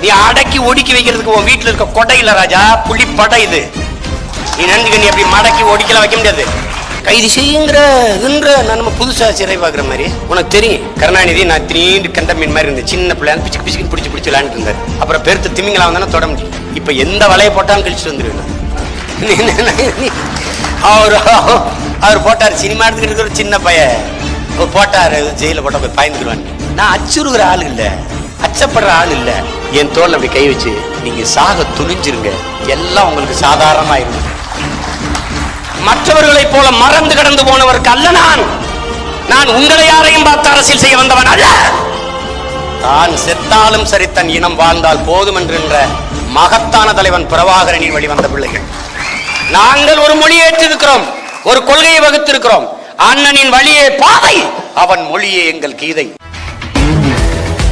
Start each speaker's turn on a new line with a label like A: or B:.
A: நீ அடக்கி ஒடுக்கி வைக்கிறதுக்கு உன் வீட்டுல இருக்க கொடை இல்ல ராஜா, புலி படை இது. நீ நினைச்சுக்க, நீ அப்படி மடக்கி ஒடிக்கலாம் வைக்க முடியாது. கைது செய்யுங்கிற நம்ம புதுசா சிறை பாக்குற மாதிரி உனக்கு தெரியும். கருணாநிதி நான் திடீர்னு கண்ட மீன் மாதிரி இருந்தேன், சின்ன பிள்ளை பிச்சுக்கு பிச்சுக்கு பிடிச்சி பிடிச்சி விளையாண்டு இருந்தாரு. அப்புறம் பெருத்து திமிங்களா வந்தானே தொட முடியும். இப்ப எந்த வலையை போட்டாலும் கழிச்சுட்டு வந்துருவேன். அவர் போட்டார், சினிமா எடுத்துக்கிட்டு இருக்கிற சின்ன பையன் போட்டாரு, ஜெயில போட்டா போய் பயந்துருவான். நான் அச்சுறுகிற ஆள் இல்ல, அச்சப்படுற ஆள் இல்ல. என் தோல் அப்படி கை வச்சு நீங்க சாக துணிஞ்சிருங்க, எல்லாம் உங்களுக்கு சாதாரணமாயிருங்க. மற்றவர்களை போல மறந்து கடந்து போனவருக்கு அல்ல நான் உங்களை யாரையும் பார்த்து அரசியல் செய்ய வந்தவன் அல்ல. தான் செத்தாலும் சரி, தன் இனம் வாழ்ந்தால் போதும் என்கின்ற மகத்தான தலைவன் பிரபாகரனின் வழிவந்த பிள்ளைகள். நாங்கள் ஒரு மொழியை ஏற்றிருக்கிறோம், ஒரு கொள்கையை வகுத்திருக்கிறோம். அண்ணனின் வழியே பாதை, அவன் மொழியே எங்கள் கீதை.